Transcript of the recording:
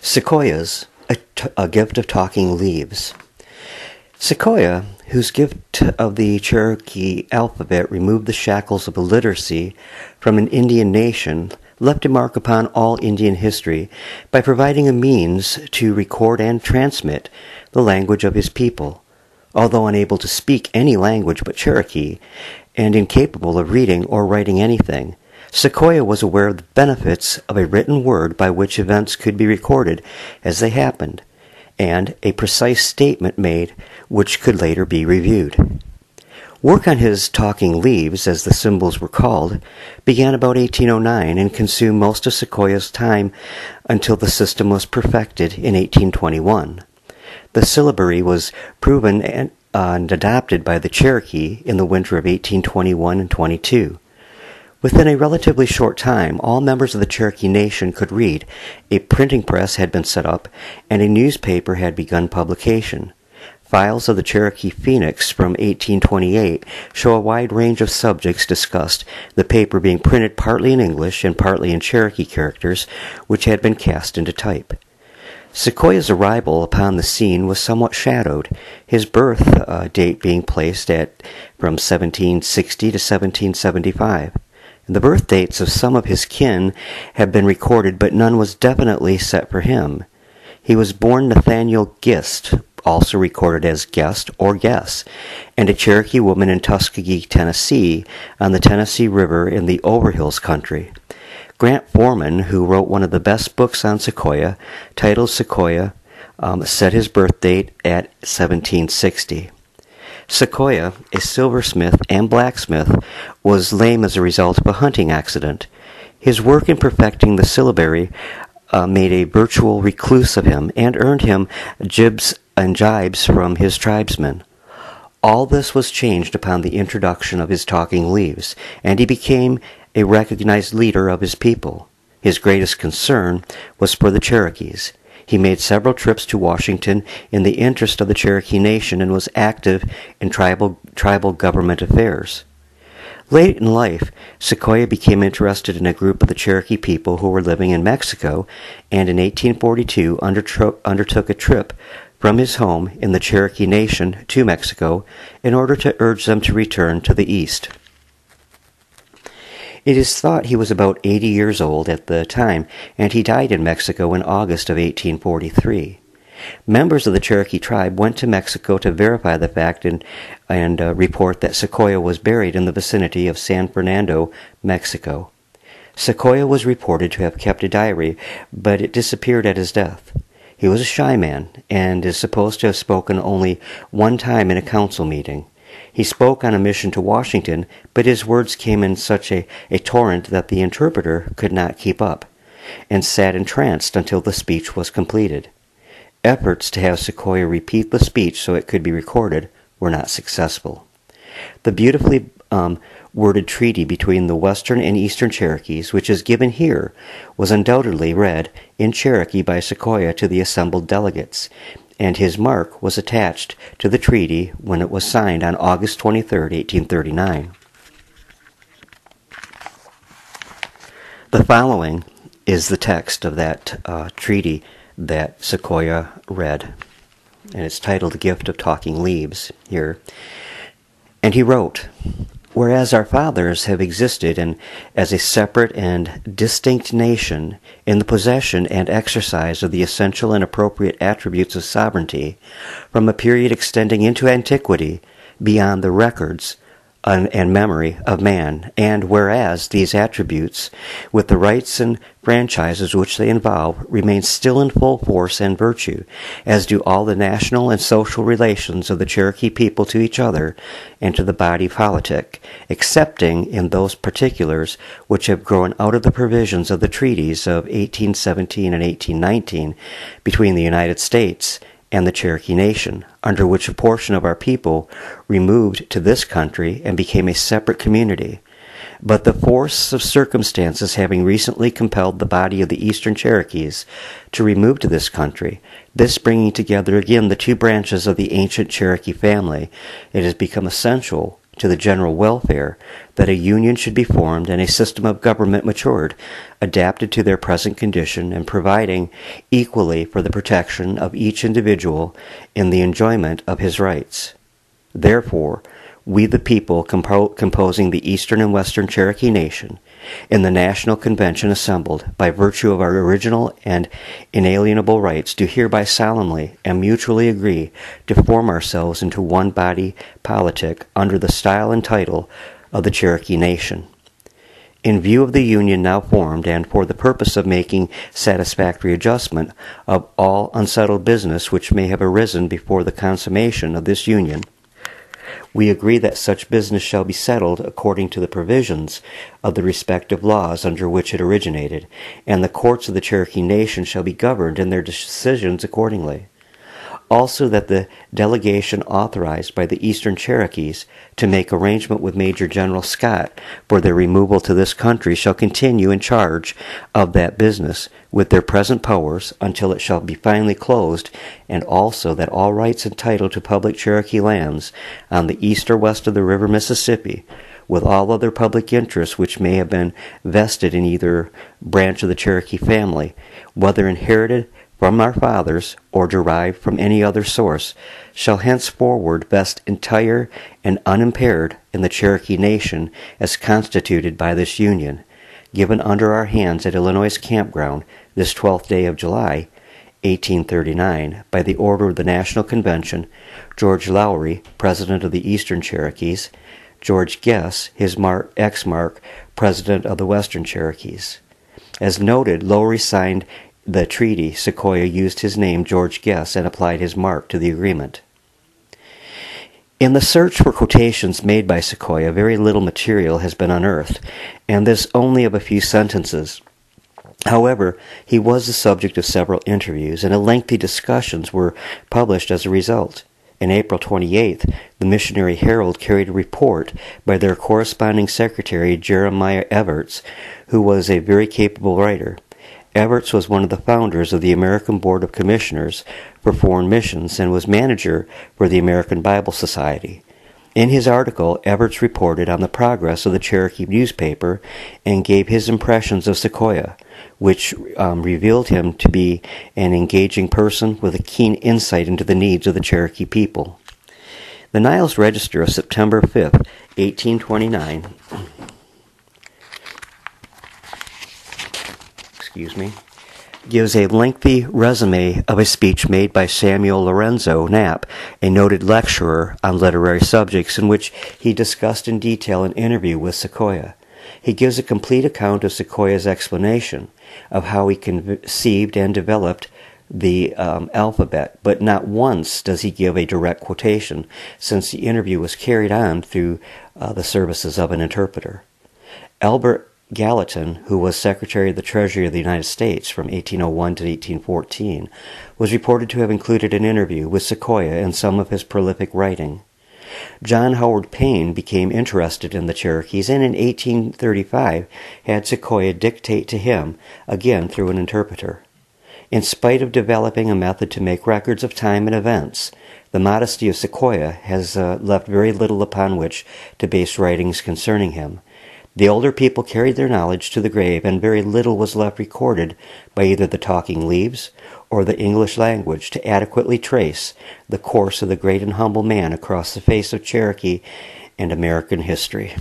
Sequoyahs, a gift of talking leaves. Sequoyah, whose gift of the Cherokee alphabet removed the shackles of illiteracy from an Indian nation, left a mark upon all Indian history by providing a means to record and transmit the language of his people. Although unable to speak any language but Cherokee, and incapable of reading or writing anything, Sequoyah was aware of the benefits of a written word by which events could be recorded as they happened, and a precise statement made which could later be reviewed. Work on his talking leaves, as the symbols were called, began about 1809 and consumed most of Sequoyah's time until the system was perfected in 1821. The syllabary was proven and adopted by the Cherokee in the winter of 1821 and 22. Within a relatively short time, all members of the Cherokee Nation could read, a printing press had been set up, and a newspaper had begun publication. Files of the Cherokee Phoenix from 1828 show a wide range of subjects discussed, the paper being printed partly in English and partly in Cherokee characters, which had been cast into type. Sequoyah's arrival upon the scene was somewhat shadowed, his birth date being placed at from 1760 to 1775. The birth dates of some of his kin have been recorded, but none was definitely set for him. He was born Nathaniel Gist, also recorded as Guest or Guess, and a Cherokee woman in Tuskegee, Tennessee, on the Tennessee River in the Overhills country. Grant Foreman, who wrote one of the best books on Sequoyah, titled Sequoyah, set his birth date at 1760. Sequoyah, a silversmith and blacksmith, was lame as a result of a hunting accident. His work in perfecting the syllabary made a virtual recluse of him and earned him jibes and jibes from his tribesmen. All this was changed upon the introduction of his talking leaves, and he became a recognized leader of his people. His greatest concern was for the Cherokees. He made several trips to Washington in the interest of the Cherokee Nation and was active in tribal government affairs. Late in life, Sequoyah became interested in a group of the Cherokee people who were living in Mexico, and in 1842 undertook a trip from his home in the Cherokee Nation to Mexico in order to urge them to return to the East. It is thought he was about 80 years old at the time, and he died in Mexico in August of 1843. Members of the Cherokee tribe went to Mexico to verify the fact and report that Sequoyah was buried in the vicinity of San Fernando, Mexico. Sequoyah was reported to have kept a diary, but it disappeared at his death. He was a shy man, and is supposed to have spoken only one time in a council meeting. He spoke on a mission to Washington, but his words came in such a torrent that the interpreter could not keep up, and sat entranced until the speech was completed. Efforts to have Sequoyah repeat the speech so it could be recorded were not successful. The beautifully worded treaty between the Western and Eastern Cherokees, which is given here, was undoubtedly read in Cherokee by Sequoyah to the assembled delegates, and his mark was attached to the treaty when it was signed on August 23, 1839. The following is the text of that treaty that Sequoyah read, and it's titled The Gift of Talking Leaves here. And he wrote, "Whereas our fathers have existed as a separate and distinct nation in the possession and exercise of the essential and appropriate attributes of sovereignty, from a period extending into antiquity beyond the records and memory of man, and whereas these attributes, with the rights and franchises which they involve, remain still in full force and virtue, as do all the national and social relations of the Cherokee people to each other and to the body politic, excepting in those particulars which have grown out of the provisions of the treaties of 1817 and 1819 between the United States and the Cherokee Nation, under which a portion of our people removed to this country and became a separate community. But the force of circumstances having recently compelled the body of the Eastern Cherokees to remove to this country, this bringing together again the two branches of the ancient Cherokee family, it has become essential to the general welfare, that a union should be formed and a system of government matured, adapted to their present condition and providing equally for the protection of each individual in the enjoyment of his rights. Therefore, we the people composing the Eastern and Western Cherokee Nation, in the National Convention assembled by virtue of our original and inalienable rights, do hereby solemnly and mutually agree to form ourselves into one body politic under the style and title of the Cherokee Nation. In view of the union now formed and for the purpose of making satisfactory adjustment of all unsettled business which may have arisen before the consummation of this union, we agree that such business shall be settled according to the provisions of the respective laws under which it originated, and the courts of the Cherokee Nation shall be governed in their decisions accordingly. Also that the delegation authorized by the Eastern Cherokees to make arrangement with Major General Scott for their removal to this country shall continue in charge of that business with their present powers until it shall be finally closed, and also that all rights entitled to public Cherokee lands on the east or west of the river Mississippi, with all other public interests which may have been vested in either branch of the Cherokee family, whether inherited from our fathers or derived from any other source, shall henceforward vest entire and unimpaired in the Cherokee Nation as constituted by this Union, given under our hands at Illinois Campground this 12th day of July, 1839, by the order of the National Convention, George Lowry, President of the Eastern Cherokees, George Guess, his ex-mark, President of the Western Cherokees. As noted, Lowry signed the treaty. Sequoyah used his name, George Guess, and applied his mark to the agreement. In the search for quotations made by Sequoyah, very little material has been unearthed, and this only of a few sentences. However, he was the subject of several interviews, and lengthy discussions were published as a result. On April 28th, the Missionary Herald carried a report by their corresponding secretary, Jeremiah Everts, who was a very capable writer. Everts was one of the founders of the American Board of Commissioners for Foreign Missions and was manager for the American Bible Society. In his article, Everts reported on the progress of the Cherokee newspaper and gave his impressions of Sequoyah, which revealed him to be an engaging person with a keen insight into the needs of the Cherokee people. The Niles Register of September 5th, 1829, gives a lengthy resume of a speech made by Samuel Lorenzo Knapp, a noted lecturer on literary subjects, in which he discussed in detail an interview with Sequoyah. He gives a complete account of Sequoyah's explanation of how he conceived and developed the alphabet, but not once does he give a direct quotation, since the interview was carried on through the services of an interpreter. Albert Gallatin, who was Secretary of the Treasury of the United States from 1801 to 1814, was reported to have included an interview with Sequoyah in some of his prolific writing. John Howard Payne became interested in the Cherokees and in 1835 had Sequoyah dictate to him, again through an interpreter. In spite of developing a method to make records of time and events, the modesty of Sequoyah has left very little upon which to base writings concerning him. The older people carried their knowledge to the grave, and very little was left recorded by either the talking leaves or the English language to adequately trace the course of the great and humble man across the face of Cherokee and American history.